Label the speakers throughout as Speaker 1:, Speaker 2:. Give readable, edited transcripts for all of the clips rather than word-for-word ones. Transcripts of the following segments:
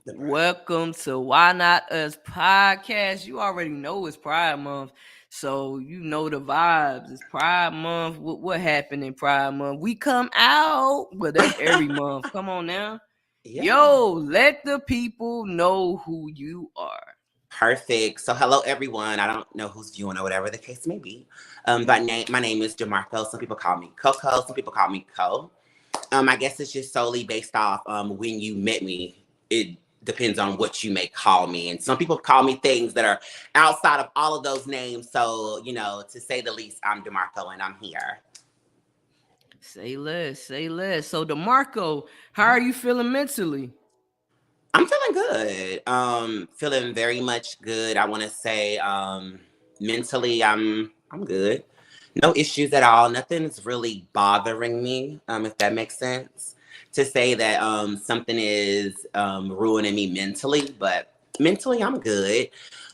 Speaker 1: Welcome to Why Not Us podcast. You already know it's Pride Month, so you know the vibes. It's Pride Month. What happened in Pride Month? We come out. Well, that's every month. Come on now.
Speaker 2: Yeah.
Speaker 1: Yo, let the people know who you are.
Speaker 2: Perfect. So, hello everyone. I don't know who's viewing or whatever the case may be. My name is Demarco. Some people call me Coco. Some people call me Co. I guess it's just solely based off when you met me. It depends on what you may call me, and some people call me things that are outside of all of those names. So, to say the least, I'm Demarco, and I'm here.
Speaker 1: Say less, say less. So, DeMarco, how are you feeling mentally?
Speaker 2: I'm feeling good. Feeling very much good. I want to say, mentally, I'm good. No issues at all. Nothing's really bothering me. If that makes sense. To say that something is ruining me mentally, but mentally I'm good.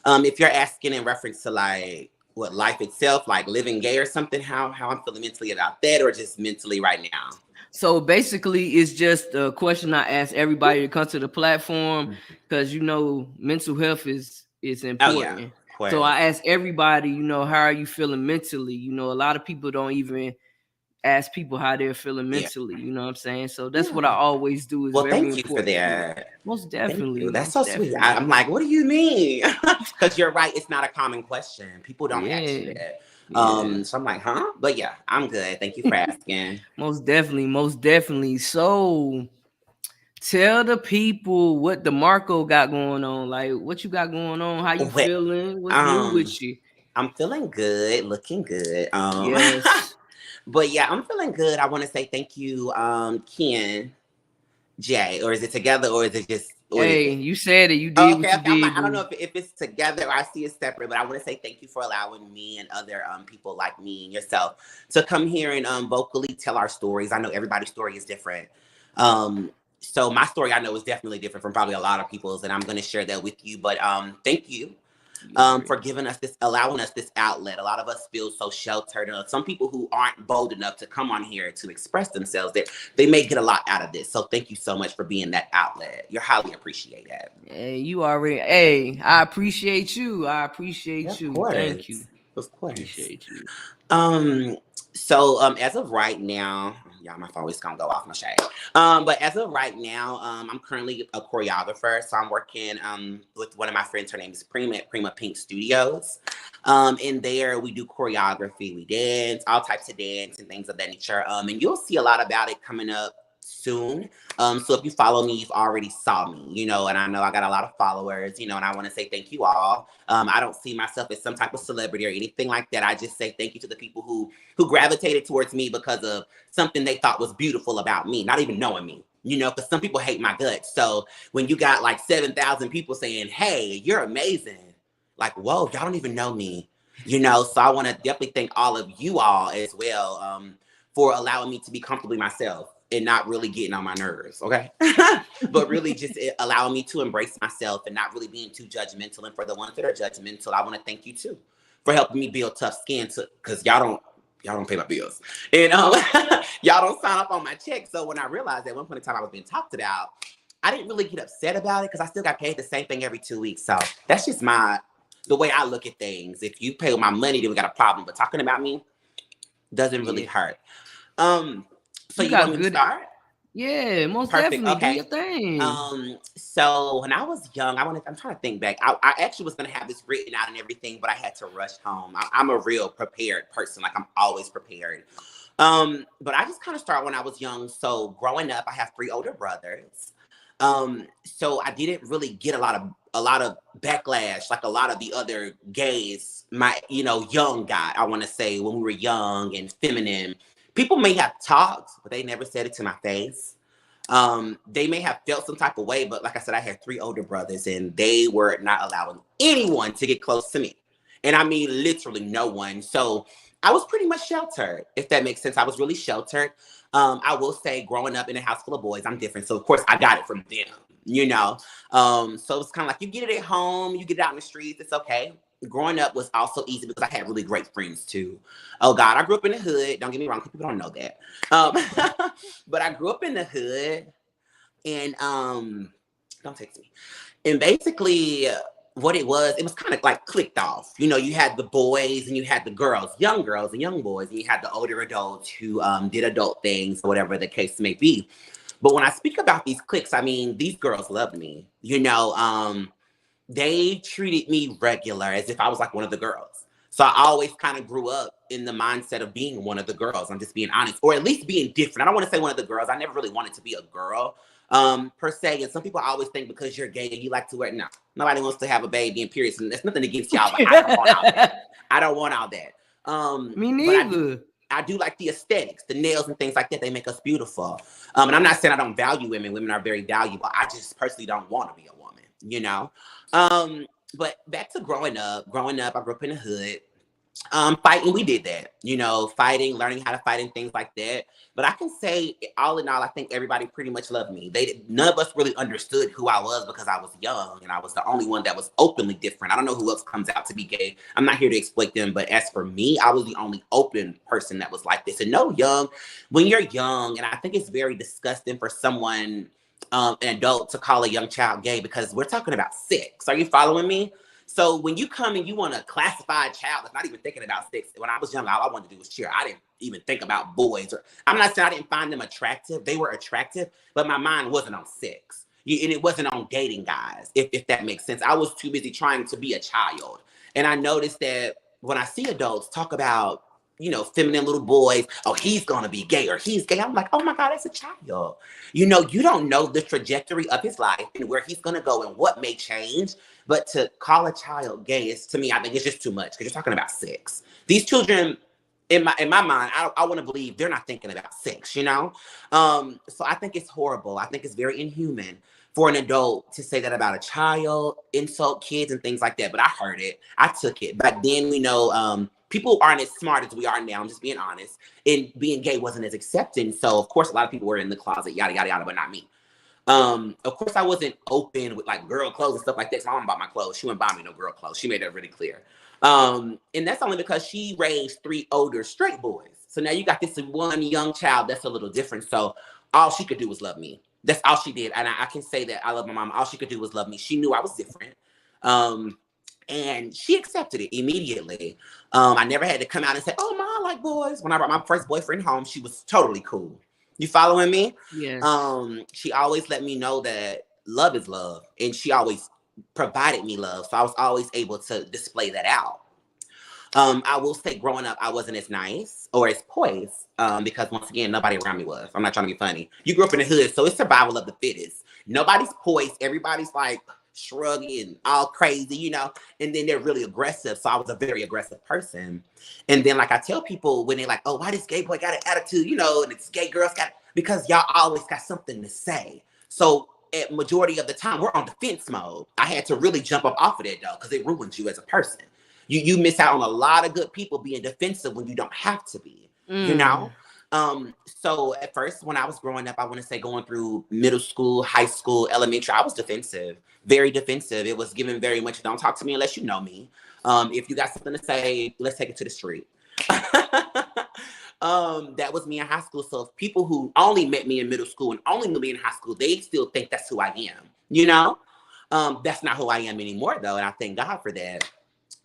Speaker 2: If you're asking in reference to like what life itself, like living gay or something, how I'm feeling mentally about that, or just mentally right now.
Speaker 1: So basically, it's just a question I ask everybody to come to the platform because mental health is
Speaker 2: Oh yeah,
Speaker 1: important.
Speaker 2: of
Speaker 1: So
Speaker 2: course.
Speaker 1: I ask everybody, how are you feeling mentally? A lot of people don't even ask people how they're feeling
Speaker 2: Yeah.
Speaker 1: mentally. You know what I'm saying? So that's what I
Speaker 2: Yeah.
Speaker 1: always do. Is
Speaker 2: Well,
Speaker 1: very
Speaker 2: thank you for
Speaker 1: important to me.
Speaker 2: that.
Speaker 1: Most
Speaker 2: Thank you.
Speaker 1: definitely,
Speaker 2: That's
Speaker 1: most
Speaker 2: so sweet.
Speaker 1: definitely.
Speaker 2: I'm like, what do you mean? Because you're right. It's not a common question. People don't ask you
Speaker 1: Yeah,
Speaker 2: that.
Speaker 1: yeah.
Speaker 2: So I'm like, huh? But yeah, I'm good. Thank you for asking.
Speaker 1: Most definitely, most definitely. So tell the people what DeMarco got going on. Like, what you got going on? How you
Speaker 2: Well,
Speaker 1: feeling? What's new
Speaker 2: um,
Speaker 1: with you?
Speaker 2: I'm feeling good, looking good.
Speaker 1: Yes.
Speaker 2: But yeah, I'm feeling good. I want to say thank you, Ken J. Or is it together, or is it just, what is
Speaker 1: Hey,
Speaker 2: it?
Speaker 1: you said it. You
Speaker 2: Oh,
Speaker 1: did
Speaker 2: okay,
Speaker 1: what you
Speaker 2: okay. I'm like,
Speaker 1: did,
Speaker 2: I don't
Speaker 1: boo.
Speaker 2: know if it's together or I see it separate, but I want to say thank you for allowing me and other people like me and yourself to come here and vocally tell our stories. I know everybody's story is different. Um, so my story I know is definitely different from probably a lot of people's, and I'm going to share that with you. But thank you
Speaker 1: You already.
Speaker 2: for giving us this, allowing us this outlet. A lot of us feel so sheltered. Some people who aren't bold enough to come on here to express themselves, they may get a lot out of this. So thank you so much for being that outlet. You're highly appreciated.
Speaker 1: Hey, you already. Hey, I appreciate you. I
Speaker 2: Yeah,
Speaker 1: appreciate
Speaker 2: of
Speaker 1: you. Thank
Speaker 2: course.
Speaker 1: you.
Speaker 2: Of course.
Speaker 1: Appreciate you.
Speaker 2: Um, as of right now, yeah, my phone is gonna go off my shade. But as of right now, I'm currently a choreographer. So I'm working with one of my friends. Her name is Prima Pink Studios. In there we do choreography, we dance, all types of dance and things of that nature. And you'll see a lot about it coming up soon. So if you follow me, you've already saw me, and I know I got a lot of followers, and I want to say thank you all. I don't see myself as some type of celebrity or anything like that. I just say thank you to the people who gravitated towards me because of something they thought was beautiful about me, not even knowing me. Because some people hate my guts. So when you got like 7,000 people saying, "Hey, you're amazing," like, whoa, y'all don't even know me. So I want to definitely thank all of you all as well, for allowing me to be comfortably myself and not really getting on my nerves, okay? But really just allowing me to embrace myself and not really being too judgmental. And for the ones that are judgmental, I want to thank you too for helping me build tough skin, to because y'all don't pay my bills, and y'all don't sign up on my check. So when I realized at one point in time I was being talked about, I didn't really get upset about it because I still got paid the same thing every 2 weeks. So that's just the way I look at things. If you pay with my money, then we got a problem. But talking about me doesn't really
Speaker 1: Yeah.
Speaker 2: hurt. Um, so
Speaker 1: You
Speaker 2: you want
Speaker 1: got
Speaker 2: me to
Speaker 1: good.
Speaker 2: start?
Speaker 1: Yeah, most
Speaker 2: Perfect.
Speaker 1: definitely. Do your
Speaker 2: Okay.
Speaker 1: thing.
Speaker 2: So when I was young, I'm trying to think back. I actually was gonna have this written out and everything, but I had to rush home. I'm a real prepared person. Like I'm always prepared. But I just kind of start when I was young. So growing up, I have three older brothers. So I didn't really get a lot of backlash like a lot of the other gays. My young guy. I want to say when we were young and feminine, people may have talked, but they never said it to my face. They may have felt some type of way, but like I said, I had three older brothers and they were not allowing anyone to get close to me. And I mean, literally no one. So I was pretty much sheltered, if that makes sense. I was really sheltered. I will say, growing up in a house full of boys, I'm different. So, of course, I got it from them. So it's kind of like you get it at home, you get it out in the streets, it's okay. Growing up was also easy because I had really great friends too. Oh God, I grew up in the hood. Don't get me wrong, people don't know that. But I grew up in the hood, and Don't text me. And basically, what it was kind of like clicked off. You know, you had the boys and you had the girls and young boys, and you had the older adults who did adult things or whatever the case may be. But when I speak about these cliques, I mean, these girls loved me. You know, they treated me regular as if I was like one of the girls. So I always kind of grew up in the mindset of being one of the girls. I'm just being honest, or at least being different. I don't want to say one of the girls. I never really wanted to be a girl per se. And some people always think because you're gay and you like to wear, no, nobody wants to have a baby and period. And there's nothing against y'all, but I don't want all that. I don't want all that.
Speaker 1: Me
Speaker 2: But
Speaker 1: neither.
Speaker 2: I do like the aesthetics, the nails and things like that. They make us beautiful. And I'm not saying I don't value women. Women are very valuable. I just personally don't want to be a woman, you know? But back to growing up. Growing up, I grew up in the hood. Fighting, we did that, you know, fighting, learning how to fight and things like that. But I can say, all in all, I think everybody pretty much loved me. None of us really understood who I was because I was young and I was the only one that was openly different. I don't know who else comes out to be gay. I'm not here to exploit them, but as for me, I was the only open person that was like this. And no, when you're young, and I think it's very disgusting for someone, an adult, to call a young child gay because we're talking about sex. Are you following me? So when you come and you want to classify a child that's not even thinking about sex, when I was young, all I wanted to do was cheer. I didn't even think about boys. I'm not saying I didn't find them attractive. They were attractive, but my mind wasn't on sex. And it wasn't on dating guys, if that makes sense. I was too busy trying to be a child. And I noticed that when I see adults talk about, you know, feminine little boys, oh, he's going to be gay or he's gay. I'm like, oh my God, that's a child. You know, you don't know the trajectory of his life and where he's going to go and what may change. But to call a child gay is, to me, I think it's just too much because you're talking about sex. These children, in my mind, I want to believe they're not thinking about sex, you know? So I think it's horrible. I think it's very inhuman for an adult to say that about a child, insult kids and things like that. But I heard it. I took it. Back then, we know people aren't as smart as we are now. I'm just being honest. And being gay wasn't as accepting. So, of course, a lot of people were in the closet, yada, yada, yada, but not me. Of course, I wasn't open with like girl clothes and stuff like that. So my mom bought my clothes. She wouldn't buy me no girl clothes. She made that really clear. And that's only because she raised 3 older straight boys. So now you got this one young child that's a little different. So all she could do was love me. That's all she did. And I can say that I love my mom. All she could do was love me. She knew I was different. And she accepted it immediately. I never had to come out and say, oh, Ma, I like boys. When I brought my first boyfriend home, she was totally cool. You following me?
Speaker 1: Yes.
Speaker 2: She always let me know that love is love. And she always provided me love. So I was always able to display that out. I will say growing up, I wasn't as nice or as poised because once again, nobody around me was. I'm not trying to be funny. You grew up in the hood, so it's survival of the fittest. Nobody's poised. Everybody's like shruggy and all crazy, you know, and then they're really aggressive. So I was a very aggressive person. And then like I tell people when they're like, oh, why this gay boy got an attitude, you know, and this gay girl's got, because y'all always got something to say. So at majority of the time, we're on defense mode. I had to really jump up off of that though, because it ruins you as a person. You miss out on a lot of good people being defensive when you don't have to be, you know? So at first, when I was growing up, I want to say going through middle school, high school, elementary, I was defensive, very defensive. It was given very much, don't talk to me unless you know me. If you got something to say, let's take it to the street. That was me in high school. So if people who only met me in middle school and only knew me in high school, they still think that's who I am, you know? That's not who I am anymore though. And I thank God for that.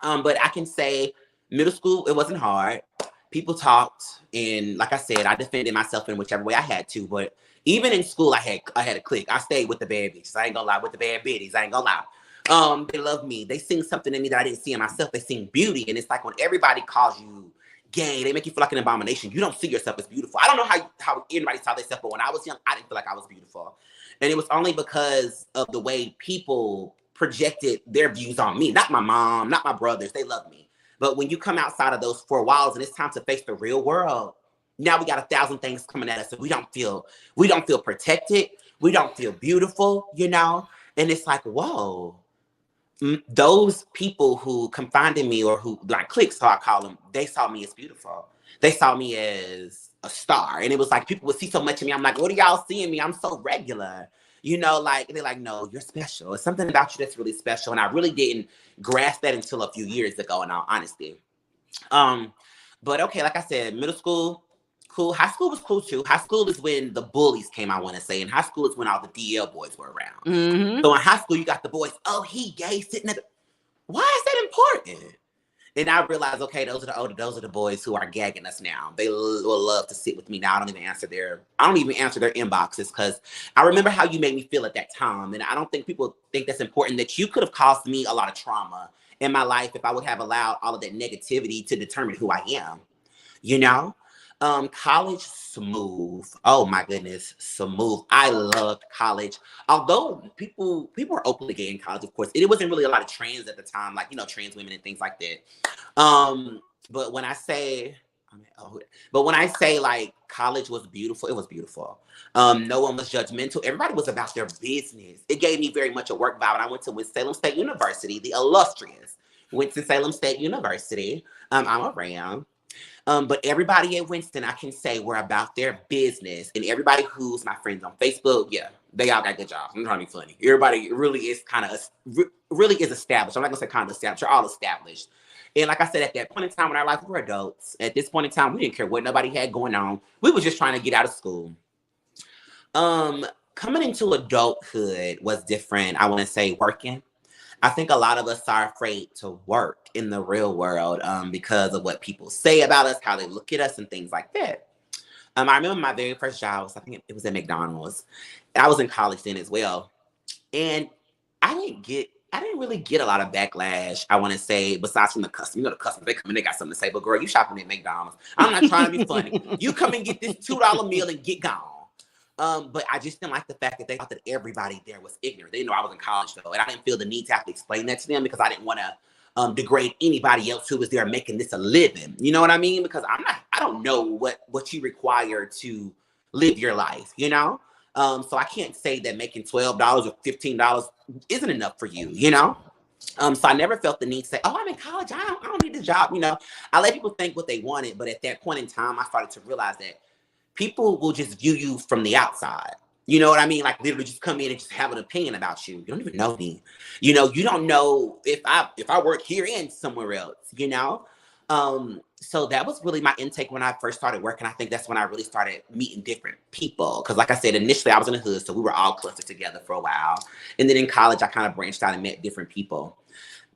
Speaker 2: But I can say middle school, it wasn't hard. People talked, and like I said, I defended myself in whichever way I had to. But even in school, I had a clique. I stayed with the bad bitches. I ain't gonna lie, with the bad biddies. I ain't gonna lie. They love me. They seen something in me that I didn't see in myself. They seen beauty, and it's like when everybody calls you gay, they make you feel like an abomination. You don't see yourself as beautiful. I don't know how anybody saw themselves, but when I was young, I didn't feel like I was beautiful, and it was only because of the way people projected their views on me. Not my mom, not my brothers. They love me. But when you come outside of those 4 walls and it's time to face the real world, now we got 1,000 things coming at us and we don't feel protected. We don't feel beautiful, you know? And it's like, whoa, those people who confided in me or who like cliques, so I call them, they saw me as beautiful. They saw me as a star. And it was like people would see so much of me. I'm like, what are y'all seeing me? I'm so regular. You know, like, they're like, no, you're special. It's something about you that's really special. And I really didn't grasp that until a few years ago, in all honesty. But okay, like I said, middle school, Cool. High school was cool too. High school is when the bullies came, I want to say. And high school is when all the DL boys were around.
Speaker 1: Mm-hmm.
Speaker 2: So in high school, you got the boys, oh, he gay sitting at the... Why is that important? And I realized, okay, those are the boys who are gagging us now. They will love to sit with me now. I don't even answer their inboxes because I remember how you made me feel at that time. And I don't think people think that's important, that you could have caused me a lot of trauma in my life if I would have allowed all of that negativity to determine who I am, you know? College, smooth. Oh my goodness, smooth. I loved college. Although people were openly gay in college, of course. It wasn't really a lot of trans at the time, like, trans women and things like that. But when I say, but when I say like college was beautiful, it was beautiful. No one was judgmental. Everybody was about their business. It gave me very much a work vibe. And I went to Salem State University, the illustrious Winston-Salem State University. I'm a Ram. But everybody at Winston, I can say, were about their business. And everybody who's my friends on Facebook, yeah, they all got good jobs. I'm trying to be funny. Everybody really is really is established. I'm not going to say kind of established. They're all established. And like I said, at that point in time in our life, we were adults. At this point in time, we didn't care what nobody had going on. We were just trying to get out of school. Coming into adulthood was different. I want to say working. I think a lot of us are afraid to work in the real world because of what people say about us, how they look at us, and things like that. I remember my very first job I think it was at McDonald's. I was in college then as well, and I didn't really get a lot of backlash. I want to say, besides from the customer. The customers, they come in, they got something to say. But girl, you shopping at McDonald's. I'm not trying to be funny. You come and get this $2 meal and get gone. But I just didn't like the fact that they thought that everybody there was ignorant. They didn't know I was in college though, and I didn't feel the need to have to explain that to them because I didn't want to degrade anybody else who was there making this a living. You know what I mean? Because I don't know what you require to live your life. So I can't say that making $12 or $15 isn't enough for you. So I never felt the need to say, oh, I'm in college. I don't need this job. I let people think what they wanted, but at that point in time, I started to realize that people will just view you from the outside. You know what I mean? Like literally just come in and just have an opinion about you. You don't even know me. You don't know if I work here and somewhere else, So that was really my intake when I first started working. I think that's when I really started meeting different people. Because like I said, initially I was in the hood, so we were all clustered together for a while. And then in college, I kind of branched out and met different people.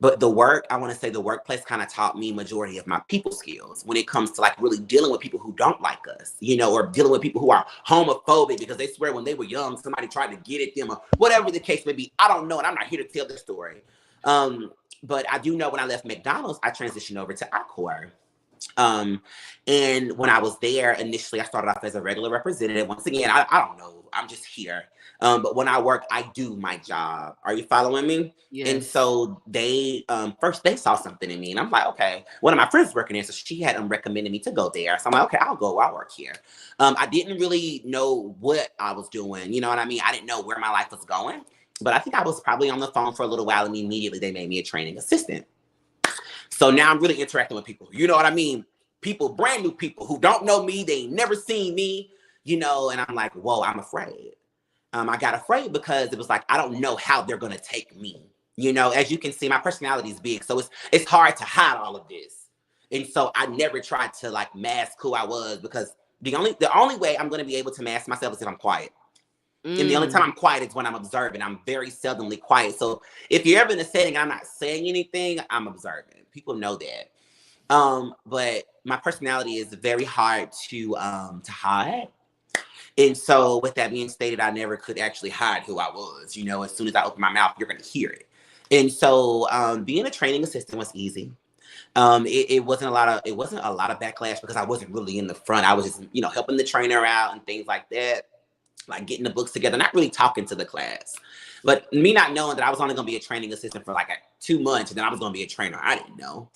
Speaker 2: But the workplace kind of taught me majority of my people skills when it comes to like really dealing with people who don't like us, or dealing with people who are homophobic because they swear when they were young, somebody tried to get at them or whatever the case may be. I don't know. And I'm not here to tell the story. But I do know when I left McDonald's, I transitioned over to Accor. And when I was there, initially, I started off as a regular representative. Once again, I don't know. I'm just here. But when I work, I do my job. Are you following me?
Speaker 1: Yes.
Speaker 2: And so they, first they saw something in me and I'm like, okay, one of my friends working there. So she had recommended me to go there. So I'm like, okay, I'll work here. I didn't really know what I was doing. You know what I mean? I didn't know where my life was going, but I think I was probably on the phone for a little while and immediately they made me a training assistant. So now I'm really interacting with people. You know what I mean? People, brand new people who don't know me. They ain't never seen me, and I'm like, whoa, I'm afraid. I got afraid because it was like, I don't know how they're going to take me. As you can see, my personality is big. So it's hard to hide all of this. And so I never tried to like mask who I was because the only way I'm going to be able to mask myself is if I'm quiet. And the only time I'm quiet is when I'm observing. I'm very seldomly quiet. So if you're ever in a setting, I'm not saying anything, I'm observing. People know that. But my personality is very hard to hide. And so with that being stated, I never could actually hide who I was. As soon as I open my mouth, you're going to hear it. And so being a training assistant was easy. It wasn't a lot of backlash because I wasn't really in the front. I was just, helping the trainer out and things like that. Like getting the books together, not really talking to the class. But me not knowing that I was only going to be a training assistant for like 2 months and then I was going to be a trainer, I didn't know.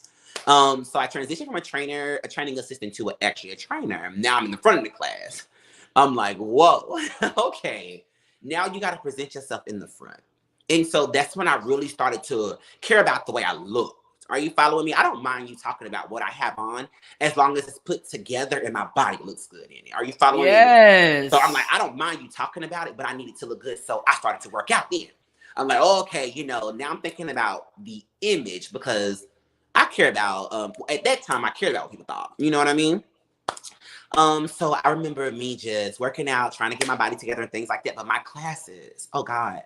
Speaker 2: So I transitioned from a training assistant to actually a trainer. Now I'm in the front of the class. I'm like, whoa, okay. Now you got to present yourself in the front. And so that's when I really started to care about the way I look. Are you following me? I don't mind you talking about what I have on as long as it's put together and my body looks good in it. Are you following me?
Speaker 1: Yes.
Speaker 2: So I'm like, I don't mind you talking about it, but I need it to look good. So I started to work out then. I'm like, okay, now I'm thinking about the image because I care about, at that time, I cared about what people thought. You know what I mean? So I remember me just working out, trying to get my body together and things like that. But my classes, oh God,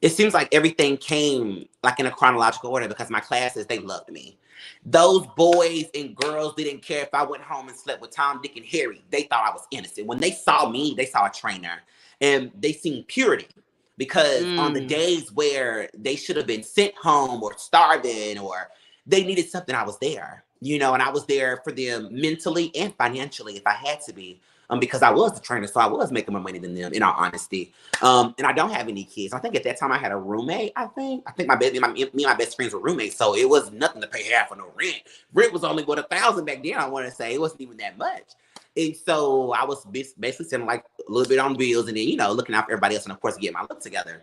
Speaker 2: it seems like everything came like in a chronological order because my classes, they loved me. Those boys and girls didn't care if I went home and slept with Tom, Dick, and Harry. They thought I was innocent. When they saw me, they saw a trainer and they seen purity. Because on the
Speaker 1: Mm.
Speaker 2: days where they should have been sent home or starving or they needed something, I was there. You know, and I was there for them mentally and financially if I had to be. Because I was the trainer, so I was making more money than them, in all honesty. And I don't have any kids. I think at that time I had a roommate. I think me and my best friends were roommates, so it was nothing to pay half for no rent. Rent was only what $1,000 back then. I want to say it wasn't even that much. And so I was basically sending like a little bit on bills, and then looking out for everybody else, and of course getting my look together.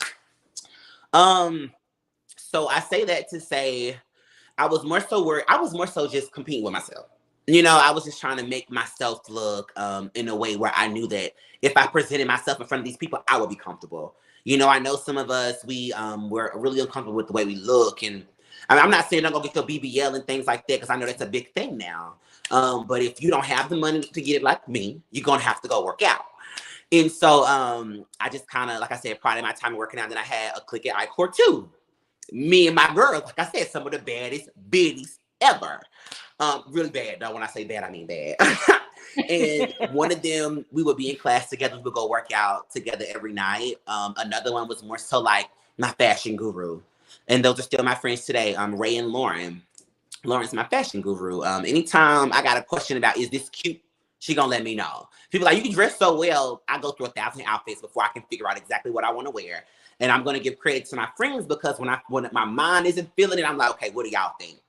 Speaker 2: Um, so I say that to say I was more so worried. I was more so just competing with myself. I was just trying to make myself look in a way where I knew that if I presented myself in front of these people, I would be comfortable. I know some of us, we're really uncomfortable with the way we look. And I mean, I'm not saying I'm going to get your BBL and things like that because I know that's a big thing now. But if you don't have the money to get it like me, you're going to have to go work out. And so I just kind of, like I said, part of my time working out, then I had a clique at iCore too. Me and my girls, like I said, some of the baddest biddies ever. Really bad. Though. When I say bad, I mean bad. And one of them, we would be in class together. We would go work out together every night. Another one was more so like my fashion guru. And those are still my friends today. Ray and Lauren. Lauren's my fashion guru. Anytime I got a question about, is this cute? She gonna let me know. People like, you can dress so well. I go through 1,000 outfits before I can figure out exactly what I want to wear. And I'm gonna give credit to my friends because when my mind isn't feeling it, I'm like, okay, what do y'all think?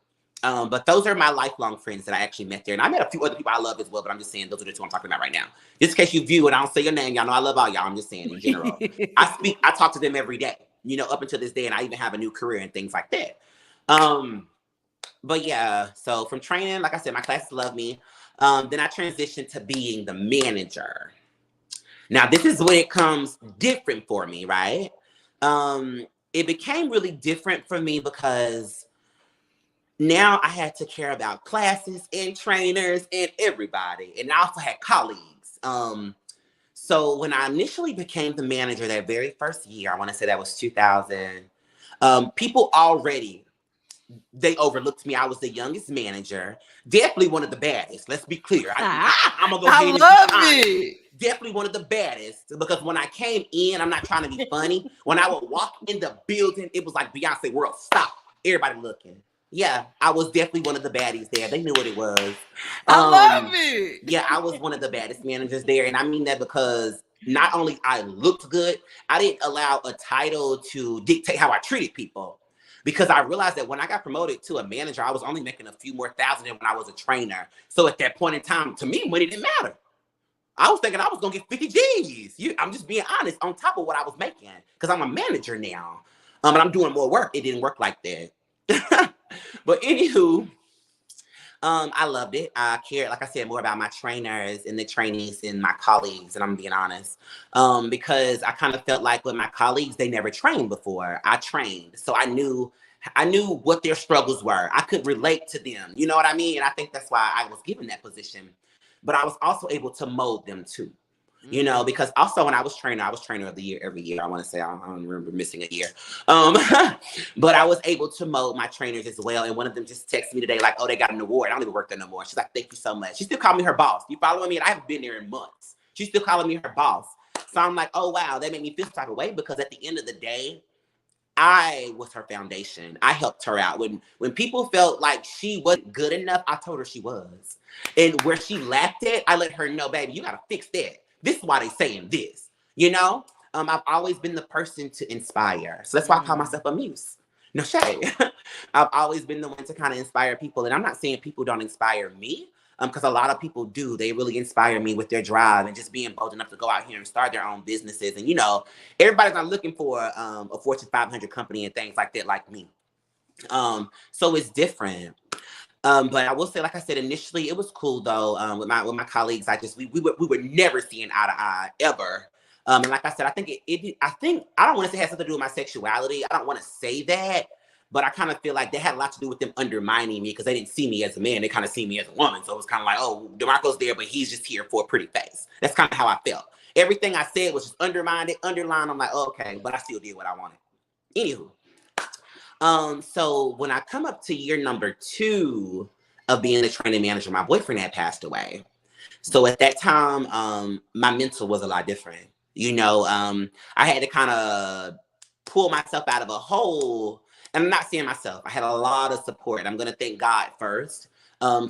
Speaker 2: But those are my lifelong friends that I actually met there. And I met a few other people I love as well, but I'm just saying those are the two I'm talking about right now. Just in case you view it, I don't say your name. Y'all know I love all y'all. I'm just saying in general. I talk to them every day, up until this day, and I even have a new career and things like that. But yeah, so from training, like I said, my classes love me. Then I transitioned to being the manager. Now, this is when it comes different for me, right? It became really different for me because now I had to care about classes and trainers and everybody. And I also had colleagues. So when I initially became the manager that very first year, I want to say that was 2000, people already, they overlooked me. I was the youngest manager, definitely one of the baddest. Let's be clear. I'm going to go ahead and be honest. Definitely one of the baddest because when I came in, I'm not trying to be funny. When I would walk in the building, it was like Beyonce World. Stop. Everybody looking. Yeah, I was definitely one of the baddies there. They knew what it was.
Speaker 1: I love it.
Speaker 2: Yeah, I was one of the baddest managers there. And I mean that because not only I looked good, I didn't allow a title to dictate how I treated people. Because I realized that when I got promoted to a manager, I was only making a few more thousand than when I was a trainer. So at that point in time, to me, money didn't matter. I was thinking I was going to get 50 G's. I'm just being honest on top of what I was making because I'm a manager now. And I'm doing more work. It didn't work like that. But anywho, I loved it. I cared, like I said, more about my trainers and the trainees and my colleagues, and I'm being honest. Because I kind of felt like with my colleagues, they never trained before. I trained. So I knew what their struggles were. I could relate to them. You know what I mean? And I think that's why I was given that position. But I was also able to mold them too. Because also when I was trainer of the year every year. I want to say I don't remember missing a year. But I was able to mold my trainers as well. And one of them just texted me today like, oh, they got an award. I don't even work there no more. She's like, thank you so much. She still called me her boss. You following me? And I haven't been there in months. She's still calling me her boss. So I'm like, oh, wow, that made me feel some type of way because at the end of the day, I was her foundation. I helped her out. When people felt like she wasn't good enough, I told her she was. And where she lacked it, I let her know, baby, you got to fix that. This is why they saying this, I've always been the person to inspire. So that's why I call myself a muse. No shade. I've always been the one to kind of inspire people. And I'm not saying people don't inspire me, because a lot of people do. They really inspire me with their drive and just being bold enough to go out here and start their own businesses. And, everybody's not looking for a Fortune 500 company and things like that like me. So it's different. But I will say, like I said, initially it was cool though. With my colleagues, we were never seeing eye to eye ever. And like I said, I think I don't want to say it has something to do with my sexuality. I don't want to say that, But I kind of feel like that had a lot to do with them undermining me because they didn't see me as a man. They kind of see me as a woman. So it was kind of like, oh, Demarco's there, but he's just here for a pretty face. That's kind of how I felt. Everything I said was just underlined. I'm like, oh, okay, but I still did what I wanted. Anywho, so when I come up to year number 2 of being a training manager, my boyfriend had passed away. So at that time, my mental was a lot different. I had to kind of pull myself out of a hole. And I'm not seeing myself. I had a lot of support. I'm gonna thank God first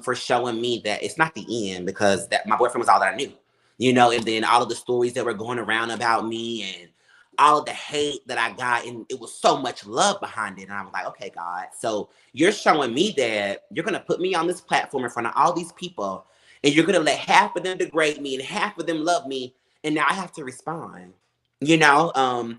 Speaker 2: for showing me that it's not the end, because that my boyfriend was all that I knew. And then all of the stories that were going around about me and all of the hate that I got, and it was so much love behind it. And I was like, okay, God, so you're showing me that you're gonna put me on this platform in front of all these people, and you're gonna let half of them degrade me and half of them love me, and now I have to respond.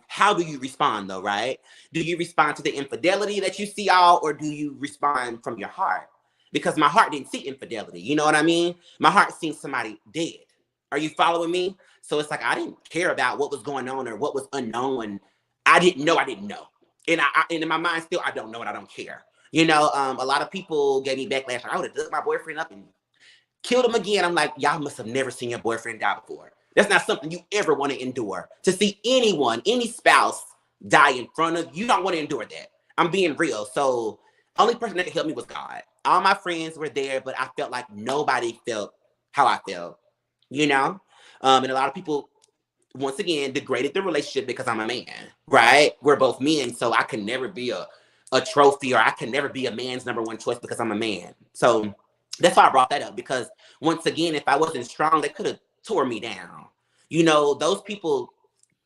Speaker 2: How do you respond though, right? Do you respond to the infidelity that you see all, or do you respond from your heart? Because my heart didn't see infidelity. You know what I mean? My heart seen somebody dead. Are you following me? So it's like I didn't care about what was going on or what was unknown. I didn't know. And and in my mind still, I don't know and I don't care. A lot of people gave me backlash. I would have dug my boyfriend up and killed him again. I'm like, y'all must have never seen your boyfriend die before. That's not something you ever want to endure. To see anyone, any spouse die in front of you, don't want to endure that. I'm being real. So only person that could help me was God. All my friends were there, but I felt like nobody felt how I felt, And a lot of people, once again, degraded the relationship because I'm a man, right? We're both men, so I can never be a trophy, or I can never be a man's number one choice because I'm a man. So that's why I brought that up, because once again, if I wasn't strong, they could have tore me down. Those people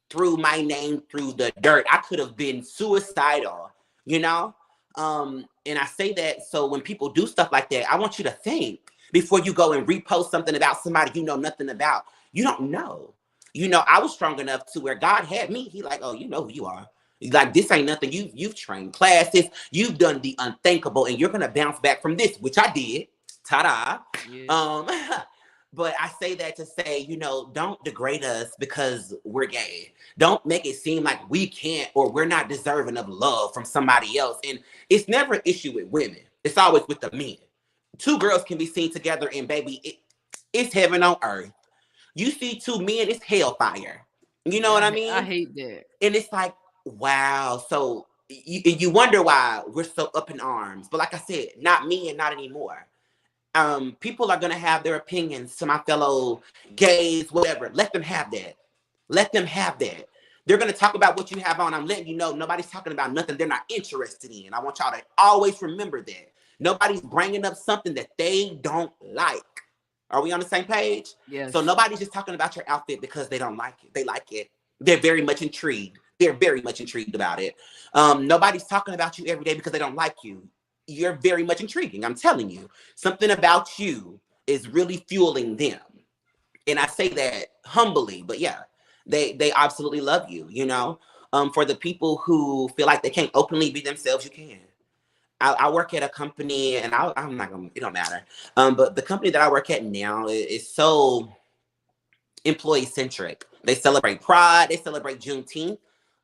Speaker 2: threw my name through the dirt. I could have been suicidal, and I say that so when people do stuff like that, I want you to think before you go and repost something about somebody you know nothing about. You don't know. I was strong enough to where God had me. He like, oh, you know who you are. He's like, this ain't nothing. You've trained classes. You've done the unthinkable, and you're gonna bounce back from this, which I did. Ta-da. Yeah. But I say that to say, don't degrade us because we're gay. Don't make it seem like we can't or we're not deserving of love from somebody else. And it's never an issue with women. It's always with the men. Two girls can be seen together, and baby, it's heaven on earth. You see two men, it's hellfire. You know what I mean?
Speaker 1: I hate that.
Speaker 2: And it's like, wow. So you wonder why we're so up in arms. But like I said, not me and not anymore. People are going to have their opinions, to my fellow gays, whatever. Let them have that. Let them have that. They're going to talk about what you have on. I'm letting you know nobody's talking about nothing they're not interested in. I want y'all to always remember that. Nobody's bringing up something that they don't like. Are we on the same page?
Speaker 1: Yes.
Speaker 2: So nobody's just talking about your outfit because they don't like it. They like it. They're very much intrigued. They're very much intrigued about it. Nobody's talking about you every day because they don't like you. You're very much intriguing. I'm telling you, something about you is really fueling them. And I say that humbly, but yeah, they absolutely love you, For the people who feel like they can't openly be themselves, you can. I work at a company, and I'm not gonna, it don't matter. But the company that I work at now is so employee centric. They celebrate Pride, they celebrate Juneteenth.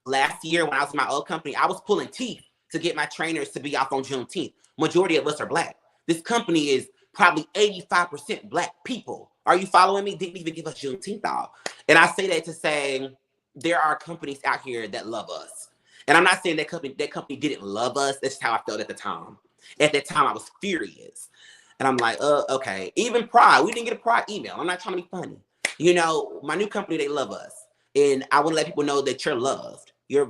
Speaker 2: Last year, when I was in my old company, I was pulling teeth to get my trainers to be off on Juneteenth. Majority of us are Black. This company is probably 85% Black people. Are you following me? Didn't even give us Juneteenth off. And I say that to say there are companies out here that love us. And I'm not saying that company didn't love us. That's how I felt at the time. At that time, I was furious. And I'm like, okay. Even Pride, we didn't get a Pride email. I'm not trying to be funny. My new company, they love us. And I want to let people know that you're loved. You're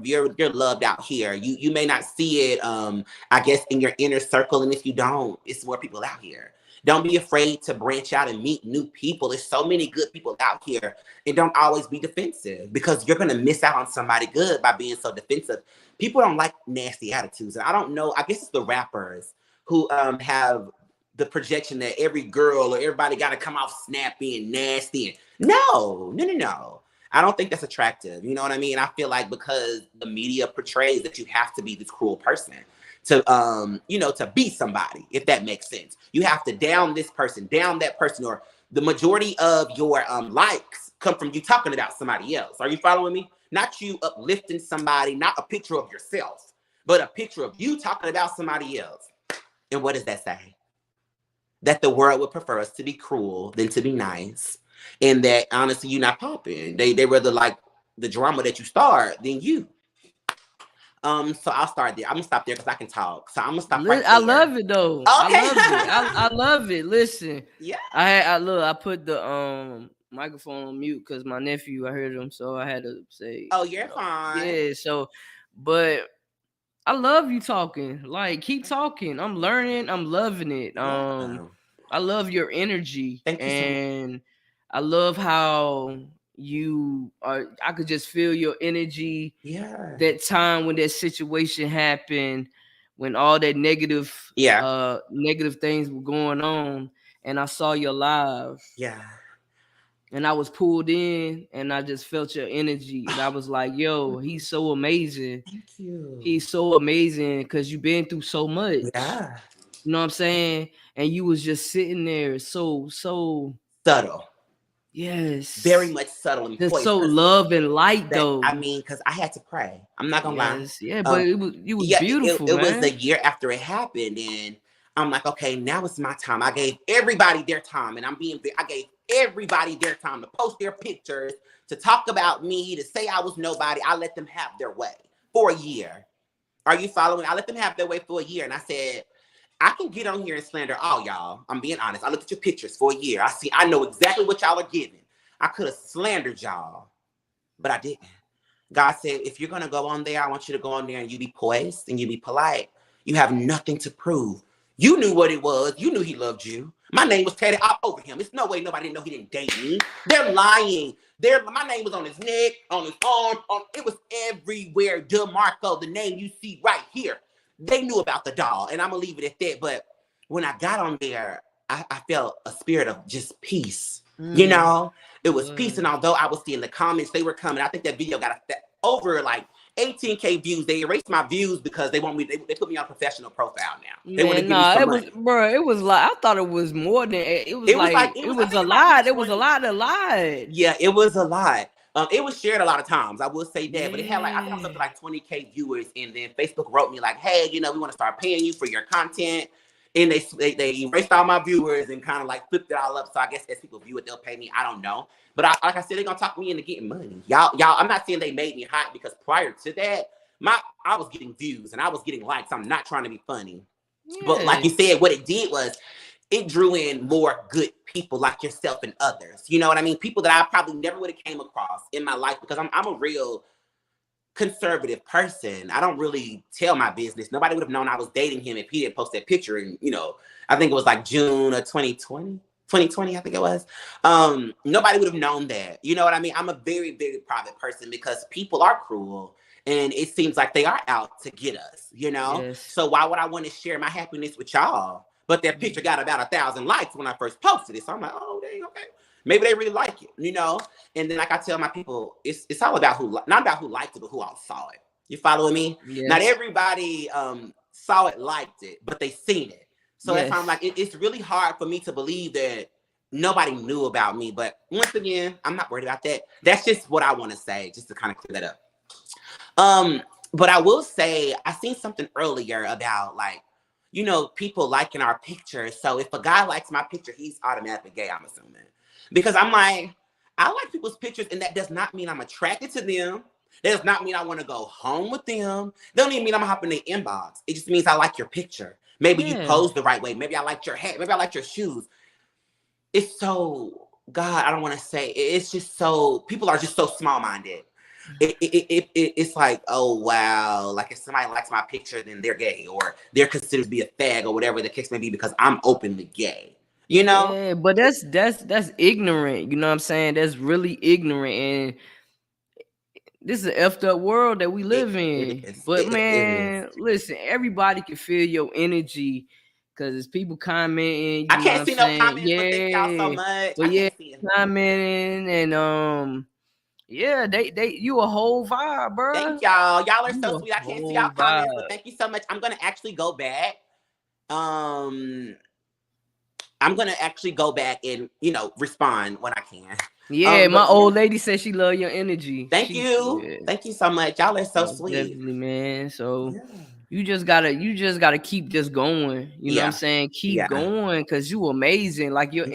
Speaker 2: loved out here. You may not see it, I guess, in your inner circle. And if you don't, it's more people out here. Don't be afraid to branch out and meet new people. There's so many good people out here. And don't always be defensive, because you're going to miss out on somebody good by being so defensive. People don't like nasty attitudes. And I don't know. I guess it's the rappers who have the projection that every girl or everybody got to come off snappy and nasty. And no. I don't think that's attractive. You know what I mean? I feel like because the media portrays that you have to be this cruel person to, to be somebody, if that makes sense. You have to down this person, down that person, or the majority of your likes come from you talking about somebody else. Are you following me? Not you uplifting somebody, not a picture of yourself. but a picture of you talking about somebody else. And what does that say? That the world would prefer us to be cruel than to be nice. And that honestly, you're not popping. They rather like the drama that you start than you. So I'll start there. I'm gonna stop there because I can talk. So I'm gonna stop right
Speaker 1: I
Speaker 2: there.
Speaker 1: love it though. I
Speaker 2: Okay.
Speaker 1: love it. I love it. Listen,
Speaker 2: Yeah.
Speaker 1: I look. I put the microphone on mute because my nephew. I heard him, so I had to say,
Speaker 2: Oh, you're fine.
Speaker 1: yeah. So, but I love you talking. Like, keep talking. I'm learning. I'm loving it.
Speaker 2: Yeah.
Speaker 1: I love your energy,
Speaker 2: Thank you so much.
Speaker 1: and I love how you are. I could just feel your energy.
Speaker 2: Yeah.
Speaker 1: That time when that situation happened, when all that
Speaker 2: Yeah.
Speaker 1: negative things were going on, and I saw your live.
Speaker 2: Yeah.
Speaker 1: And I was pulled in, and I just felt your energy, and I was like, "Yo, he's so amazing."
Speaker 2: Thank you.
Speaker 1: He's so amazing because you've been through so much.
Speaker 2: Yeah.
Speaker 1: You know what I'm saying? And you was just sitting there so
Speaker 2: Subtle. Very
Speaker 1: yes.
Speaker 2: much subtle and
Speaker 1: Just
Speaker 2: poised.
Speaker 1: so love and light
Speaker 2: That
Speaker 1: though.
Speaker 2: I mean, because I had to pray. I'm not gonna lie.
Speaker 1: Yes, yeah, but
Speaker 2: Um,
Speaker 1: you was
Speaker 2: yeah,
Speaker 1: beautiful,
Speaker 2: it was
Speaker 1: man.
Speaker 2: the year after it happened, and I'm like, okay, now it's my time. I gave everybody their time, and I gave everybody their time to post their pictures, to talk about me, to say I was nobody. I let them have their way for a year. Are you following? I let them have their way for a year, and I said, I can get on here and slander all y'all. I'm being honest. I looked at your pictures for a year. I know exactly what y'all are giving. I could have slandered y'all, but I didn't. God said, if you're going to go on there, I want you to go on there and you be poised and you be polite. You have nothing to prove. You knew what it was. You knew he loved you. My name was tatted all over him. It's no way nobody didn't know he didn't date me. They're lying. My name was on his neck, on his arm. It was everywhere. Demarco, the name you see right here. They knew about the doll, and I'm going to leave it at that. But when I got on there, I felt a spirit of just peace. You know, it was peace. And although I was seeing the comments, they were coming. I think that video got over like 18K views. They erased my views because they want me. They put me on professional profile now. They want to
Speaker 1: Man,
Speaker 2: give me
Speaker 1: nah,
Speaker 2: some
Speaker 1: it was,
Speaker 2: money.
Speaker 1: bro. It was like I thought it was more than it was.
Speaker 2: It was
Speaker 1: Like
Speaker 2: like
Speaker 1: it
Speaker 2: I
Speaker 1: was a
Speaker 2: think about
Speaker 1: lot. It was a
Speaker 2: 20.
Speaker 1: lot. A lot.
Speaker 2: Yeah, it was a lot. It was shared a lot of times. I will say that, but it had like I think I was up to
Speaker 1: Yeah.
Speaker 2: like 20K viewers, and then Facebook wrote me like, "Hey, we want to start paying you for your content." And they erased all my viewers and kind of like flipped it all up. So I guess as people view it, they'll pay me. I don't know, but like I said, they're gonna talk me into getting money. Y'all. I'm not saying they made me hot because prior to that, I was getting views and I was getting likes. I'm not trying to be funny, but like
Speaker 1: Yeah.
Speaker 2: you said, what it did was it drew in more good people like yourself and others. You know what I mean? People that I probably never would have came across in my life because I'm a real conservative person. I don't really tell my business. Nobody would have known I was dating him if he didn't post that picture. And, I think it was like June of 2020. 2020, I think it was. Nobody would have known that. You know what I mean? I'm a very, very private person because people are cruel and it seems like they are out to get us.
Speaker 1: Yes.
Speaker 2: So why would I want to share my happiness with y'all? But that picture got about 1,000 likes when I first posted it. So I'm like, oh, dang, okay. Maybe they really like it. And then like I tell my people, it's all about not about who liked it, but who all saw it. You following me?
Speaker 1: Yes.
Speaker 2: Not everybody saw it, liked it, but they seen it. So that's why I'm like, it's really hard for me to believe that nobody knew about me. But once again, I'm not worried about that. That's just what I want to say, just to kind of clear that up. But I will say, I seen something earlier about people liking our pictures. So if a guy likes my picture, he's automatically gay, I'm assuming. Because I'm like, I like people's pictures, and that does not mean I'm attracted to them. That does not mean I want to go home with them. That don't even mean I'm gonna hop in their inbox. It just means I like your picture. Maybe you pose the right way. Maybe I liked your hat. Maybe I liked your shoes. It's so, God, I don't want to say. It's just so, people are just so small-minded. It's like, oh, wow. Like if somebody likes my picture, then they're gay or they're considered to be a fag or whatever the case may be because I'm openly gay.
Speaker 1: Yeah, but that's ignorant. You know what I'm saying? That's really ignorant, and this is an effed up world that we live
Speaker 2: It
Speaker 1: in.
Speaker 2: is.
Speaker 1: But
Speaker 2: It is.
Speaker 1: man, listen, everybody can feel your energy because it's people commenting.
Speaker 2: I
Speaker 1: You know what
Speaker 2: can't
Speaker 1: I'm
Speaker 2: see no
Speaker 1: saying?
Speaker 2: comments, but thank y'all so
Speaker 1: Yeah,
Speaker 2: much.
Speaker 1: but
Speaker 2: I
Speaker 1: yeah,
Speaker 2: can't see it.
Speaker 1: commenting and yeah, they you a whole vibe,
Speaker 2: Thank
Speaker 1: bro.
Speaker 2: y'all. Y'all are so
Speaker 1: You
Speaker 2: sweet. I
Speaker 1: a
Speaker 2: can't see y'all
Speaker 1: whole
Speaker 2: comments, but
Speaker 1: vibe.
Speaker 2: thank you so much. I'm gonna actually go back. I'm gonna actually go back and respond when I can.
Speaker 1: Yeah, my
Speaker 2: But yeah,
Speaker 1: old lady said she love your energy.
Speaker 2: thank
Speaker 1: She
Speaker 2: you.
Speaker 1: yeah,
Speaker 2: Thank you so much. Y'all are so
Speaker 1: most
Speaker 2: sweet.
Speaker 1: definitely, man. So
Speaker 2: Yeah.
Speaker 1: you just gotta keep just going. You know what I'm
Speaker 2: Yeah.
Speaker 1: saying? Keep
Speaker 2: Yeah.
Speaker 1: going because you amazing. Like
Speaker 2: Thank you.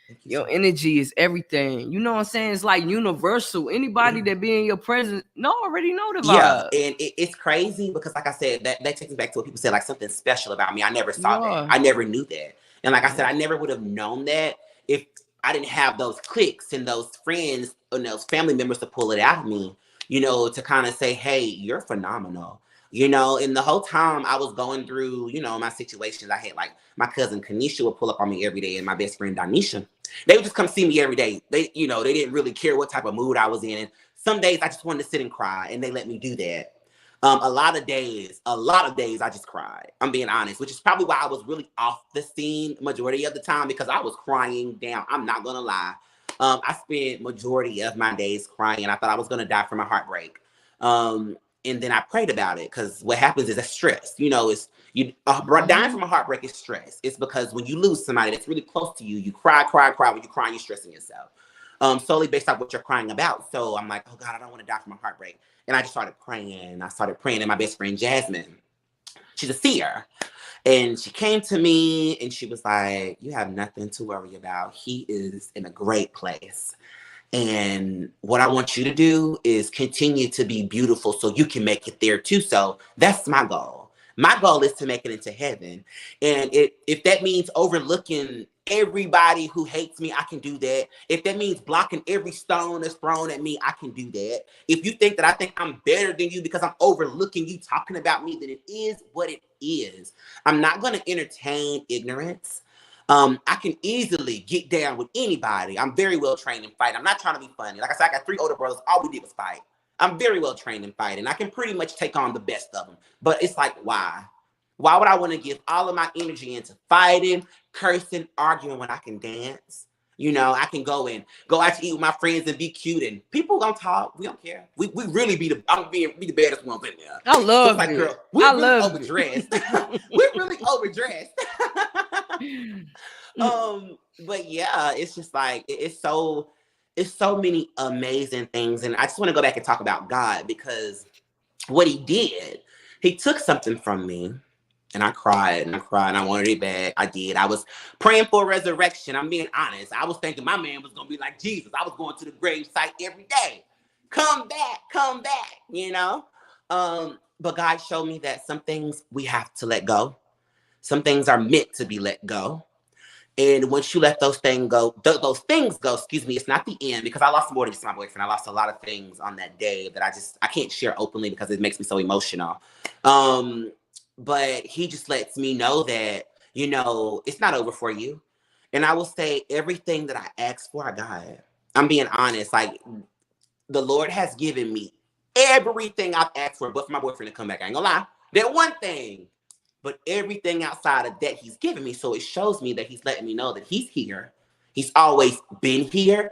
Speaker 2: Thank you so
Speaker 1: your
Speaker 2: much.
Speaker 1: energy is everything. You know what I'm saying? It's like universal. Anybody that be in your presence already know the
Speaker 2: Yeah,
Speaker 1: vibe.
Speaker 2: and it's crazy because, like I said, that takes me back to what people said, like something special about me. I never
Speaker 1: You
Speaker 2: saw that.
Speaker 1: are.
Speaker 2: I never knew that. And like I said,
Speaker 1: Yeah.
Speaker 2: I never would have known that if I didn't have those cliques and those friends and those family members to pull it out of me, to kind of say, hey, you're phenomenal. And the whole time I was going through, my situations, I had like my cousin Kanisha would pull up on me every day and my best friend Donisha. They would just come see me every day. They didn't really care what type of mood I was in. Some days I just wanted to sit and cry, and they let me do that. A lot of days I just cried. I'm being honest, which is probably why I was really off the scene majority of the time because I was crying down. I'm not gonna lie. I spent majority of my days crying, and I thought I was gonna die from a heartbreak. Um, and then I prayed about it because what happens is that stress. It's dying
Speaker 1: Mhm.
Speaker 2: from a heartbreak is stress. It's because when you lose somebody that's really close to you, you cry, cry, cry. When you cry, you're stressing yourself. Solely based on what you're crying about. So I'm like, oh God, I don't want to die from a heartbreak. And I just started praying. I started praying. And my best friend, Jasmine, she's a seer. And she came to me and she was like, you have nothing to worry about. He is in a great place. And what I want you to do is continue to be beautiful so you can make it there too. So that's my goal. My goal is to make it into heaven. And if that means overlooking everybody who hates me, I can do that. If that means blocking every stone that's thrown at me, I can do that. If you think that I think I'm better than you because I'm overlooking you talking about me, then it is what it is. I'm not going to entertain ignorance. I can easily get down with anybody. I'm very well trained in fight. I'm not trying to be funny. Like I said, I got 3 older brothers. All we did was fight. I'm very well trained in fighting. I can pretty much take on the best of them. But it's like, why? Why would I want to give all of my energy into fighting, cursing, arguing when I can dance? I can go out to eat with my friends and be cute, and people gonna talk. We don't care. We really be the baddest ones in there.
Speaker 1: I
Speaker 2: So it's
Speaker 1: loved
Speaker 2: like,
Speaker 1: it.
Speaker 2: girl, we're
Speaker 1: I
Speaker 2: really
Speaker 1: loved
Speaker 2: overdressed.
Speaker 1: it.
Speaker 2: We're really overdressed. But yeah, it's just like it's so many amazing things, and I just want to go back and talk about God because what He did, He took something from me. And I cried and I cried and I wanted it back. I did. I was praying for resurrection. I'm being honest. I was thinking my man was going to be like Jesus. I was going to the grave site every day. Come back. But God showed me that some things we have to let go. Some things are meant to be let go. And once you let those things go, excuse me, it's not the end because I lost more than just my boyfriend. I lost a lot of things on that day that I can't share openly because it makes me so emotional. Um, but he just lets me know that, it's not over for you. And I will say everything that I asked for, I got. I'm being honest. Like the Lord has given me everything I've asked for, but for my boyfriend to come back. I ain't gonna lie. That one thing, but everything outside of that he's given me. So it shows me that he's letting me know that he's here. He's always been here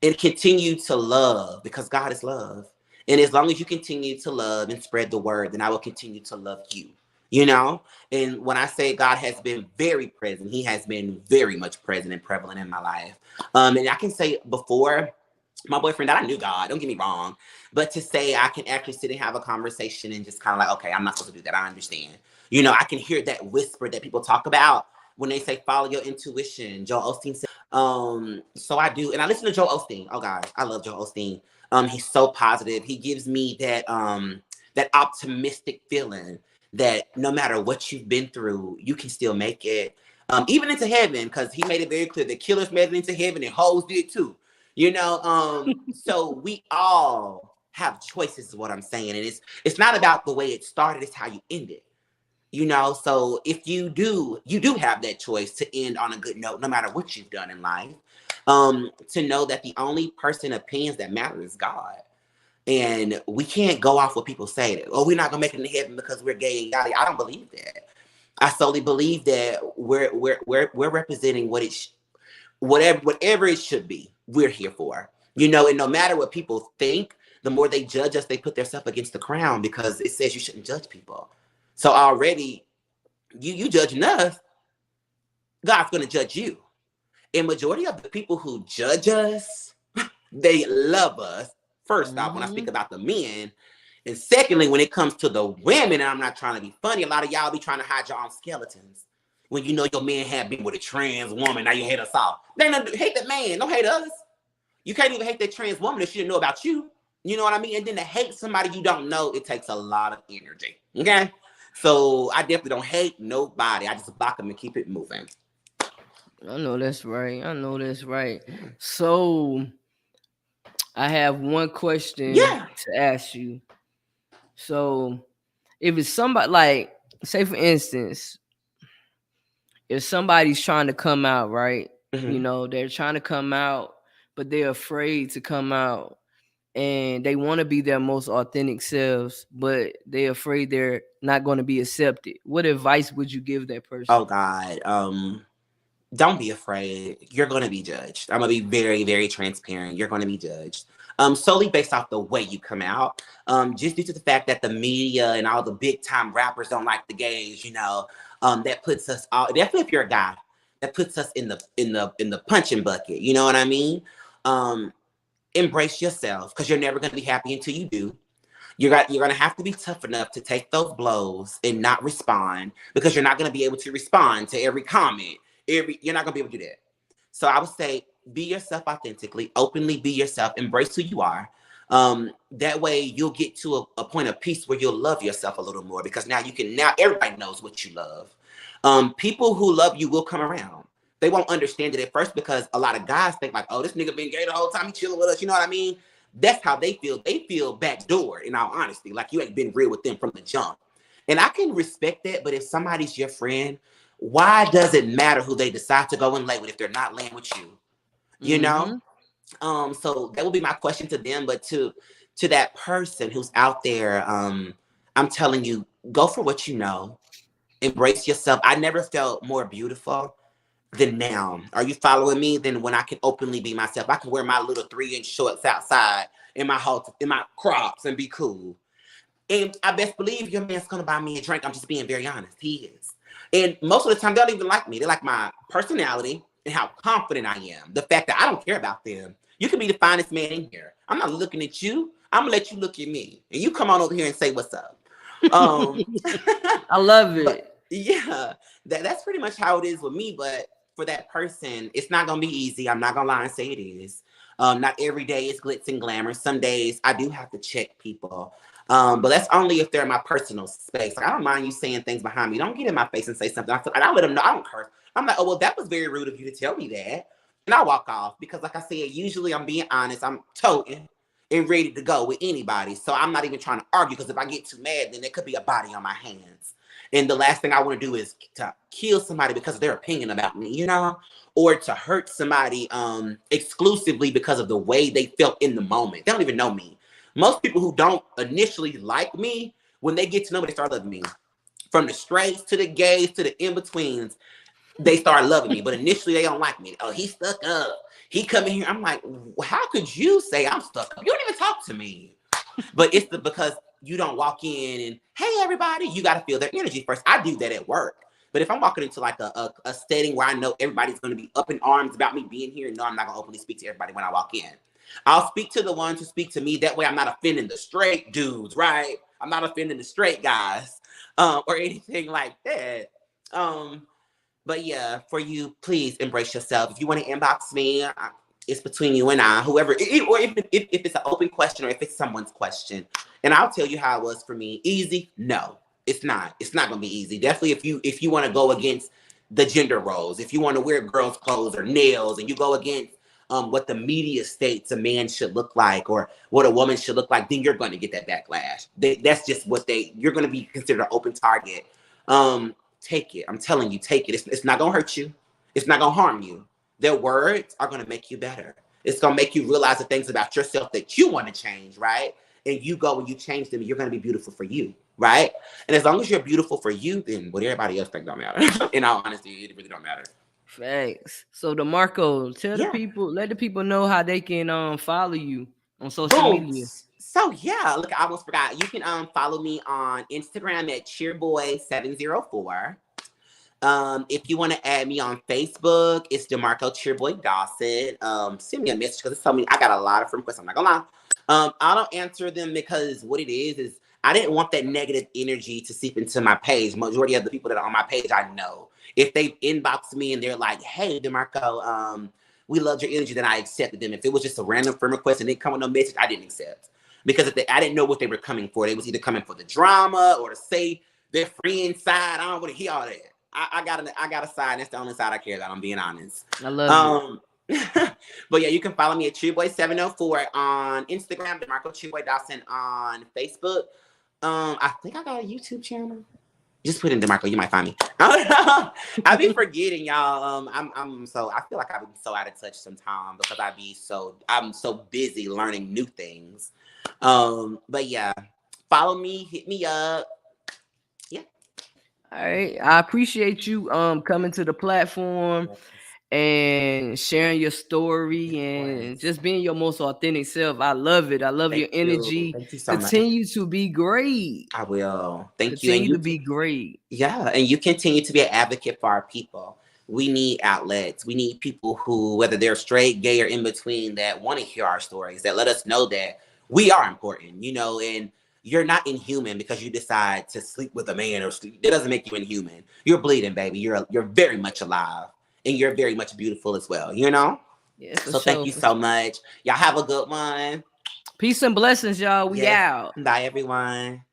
Speaker 2: and continue to love because God is love. And as long as you continue to love and spread the word, then I will continue to love you. And when I say God has been very present, he has been very much present and prevalent in my life. And I can say before my boyfriend that I knew God, don't get me wrong, but to say I can actually sit and have a conversation and just kind of like, okay, I'm not supposed to do that. I understand. I can hear that whisper that people talk about when they say follow your intuition. Joel Osteen said, so I do, and I listen to Joel Osteen. Oh God, I love Joel Osteen. He's so positive. He gives me that optimistic feeling that no matter what you've been through, you can still make it. Even into heaven, because he made it very clear that killers made it into heaven and hoes did too. So we all have choices is what I'm saying. And it's not about the way it started, it's how you end it. So if you do have that choice to end on a good note, no matter what you've done in life. To know that the only person opinions that matter is God. And we can't go off what people say that, oh, we're not gonna make it into heaven because we're gay and yada. I don't believe that. I solely believe that we're representing whatever it should be, we're here for. And no matter what people think, the more they judge us, they put themselves against the crown because it says you shouldn't judge people. So already, you judging us, God's gonna judge you. And majority of the people who judge us, They love us. First off, when I speak
Speaker 1: Mm-hmm.
Speaker 2: about the men, and secondly, when it comes to the women, and I'm not trying to be funny, a lot of y'all be trying to hide your own skeletons. When you know your man had been with a trans woman, now you hate us all. They don't hate that man, don't hate us. You can't even hate that trans woman that she didn't know about you. You know what I mean? And then to hate somebody you don't know, it takes a lot of energy. Okay? So I definitely don't hate nobody. I just block them and keep it moving.
Speaker 1: I know that's right. I know that's right. So I have one question
Speaker 2: Yeah.
Speaker 1: to ask you. So if it's somebody like, say for instance, if somebody's trying to come out, right? You
Speaker 2: Mm-hmm.
Speaker 1: know, they're trying to come out, but they're afraid to come out and they want to be their most authentic selves, but they're afraid they're not going to be accepted. What advice would you give that
Speaker 2: Oh
Speaker 1: person?
Speaker 2: God. Don't be afraid. You're going to be judged. I'm going to be very, very transparent. You're going to be judged. Solely based off the way you come out. Just due to the fact that the media and all the big time rappers don't like the gays, that puts us all, definitely if you're a guy, that puts us in the punching bucket. You know what I mean? Um, Embrace yourself because you're never going to be happy until you do. You're gonna have to be tough enough to take those blows and not respond because you're not gonna be able to respond to every comment. You're not gonna be able to do that. So I would say be yourself authentically, openly be yourself, embrace who you are. That way you'll get to a point of peace where you'll love yourself a little more because now everybody knows what you love. People who love you will come around. They won't understand it at first because a lot of guys think like, oh, this nigga been gay the whole time he chilling with us. You know what I mean? That's how they feel. They feel backdoor, in all honesty, like you ain't been real with them from the jump. And I can respect that, but if somebody's your friend, why does it matter who they decide to go and lay with if they're not laying with you? You know?
Speaker 1: Mm-hmm.
Speaker 2: So that would be my question to them. But to that person who's out there, I'm telling you, go for what you know. Embrace yourself. I never felt more beautiful than now. Are you following me? Than when I can openly be myself. I can wear my little 3-inch shorts outside in my crops and be cool. And I best believe your man's gonna buy me a drink. I'm just being very honest. He is. And most of the time they don't even like me. They like my personality and how confident I am. The fact that I don't care about them. You can be the finest man in here. I'm not looking at you. I'm gonna let you look at me. And you come on over here and say what's up. Um
Speaker 1: I love
Speaker 2: but
Speaker 1: it.
Speaker 2: yeah, that's pretty much how it is with me. But for that person, it's not gonna be easy. I'm not gonna lie and say it is. Not every day is glitz and glamour. Some days I do have to check people. But that's only if they're in my personal space. Like, I don't mind you saying things behind me. Don't get in my face and say something. And I let them know. I don't curse. I'm like, oh well, that was very rude of you to tell me that. And I walk off because, like I said, usually I'm being honest. I'm toting and ready to go with anybody. So I'm not even trying to argue because if I get too mad, then there could be a body on my hands. And the last thing I want to do is to kill somebody because of their opinion about me, or to hurt somebody exclusively because of the way they felt in the moment. They don't even know me. Most people who don't initially like me, when they get to know me, they start loving me. From the straights to the gays to the in-betweens, they start loving me. But initially they don't like me. Oh, he's stuck up. He come in here. I'm like, how could you say I'm stuck up? You don't even talk to me. But it's because you don't walk in and hey everybody, you got to feel their energy first. I do that at work. But if I'm walking into like a setting where I know everybody's going to be up in arms about me being here, no, I'm not going to openly speak to everybody when I walk in. I'll speak to the ones who speak to me. That way I'm not offending the straight dudes, right? I'm not offending the straight guys or anything like that. Um, but yeah, for you, please embrace yourself. If you want to inbox me, it's between you and I, whoever, or if it's an open question or if it's someone's question. And I'll tell you how it was for me. Easy? No, it's not. It's not gonna be easy. Definitely if you want to go against the gender roles, if you want to wear girls' clothes or nails, and you go against what the media states a man should look like or what a woman should look like, then you're going to get that backlash. That's just you're going to be considered an open target. Take it. I'm telling you, take it. It's not going to hurt you. It's not going to harm you. Their words are going to make you better. It's going to make you realize the things about yourself that you want to change, right? And you go and you change them, and you're going to be beautiful for you, right? And as long as you're beautiful for you, then what everybody else think don't matter. In all honesty, it really don't matter.
Speaker 1: Facts. So DeMarco, tell the
Speaker 2: Yeah.
Speaker 1: people, let the people know how they can follow you on social
Speaker 2: Boom.
Speaker 1: media.
Speaker 2: So yeah, look, I almost forgot. You can follow me on Instagram at cheerboy704. If you want to add me on Facebook, it's Demarco Cheerboy Dawson. Send me a message because it's telling me I got a lot of friend requests. I'm not gonna lie. I don't answer them because what it is I didn't want that negative energy to seep into my page. Majority of the people that are on my page, I know. If they inbox me and they're like, "Hey, Demarco, we loved your energy," then I accepted them. If it was just a random friend request and they come with no message, I didn't accept because I didn't know what they were coming for. They was either coming for the drama or to say their friend side. I don't want to hear all that. I got a side. That's the only side I care about. I'm being honest.
Speaker 1: I love
Speaker 2: But yeah, you can follow me at Cheerboy704 on Instagram, DeMarco Cheerboy Dawson on Facebook. I think I got a YouTube channel. Just put in DeMarco, you might find me. I be forgetting, y'all. I feel like I've been so out of touch sometimes because I'm so busy learning new things. But yeah, follow me, hit me up. Yeah.
Speaker 1: All right. I appreciate you coming to the platform and sharing your story and just being your most authentic self. I love it. I love your energy.
Speaker 2: Thank you so much.
Speaker 1: Continue to be great.
Speaker 2: I will. Thank you. And
Speaker 1: Continue
Speaker 2: you
Speaker 1: to be great.
Speaker 2: Yeah, and you continue to be an advocate for our people. We need outlets. We need people who, whether they're straight, gay, or in between, that want to hear our stories, that let us know that we are important, and you're not inhuman because you decide to sleep with a man or sleep. That doesn't make you inhuman. You're bleeding, baby. You're very much alive and you're very much beautiful as well,
Speaker 1: Yeah,
Speaker 2: So thank you so much. Y'all have a good one.
Speaker 1: Peace and blessings, y'all. We out.
Speaker 2: Bye, everyone.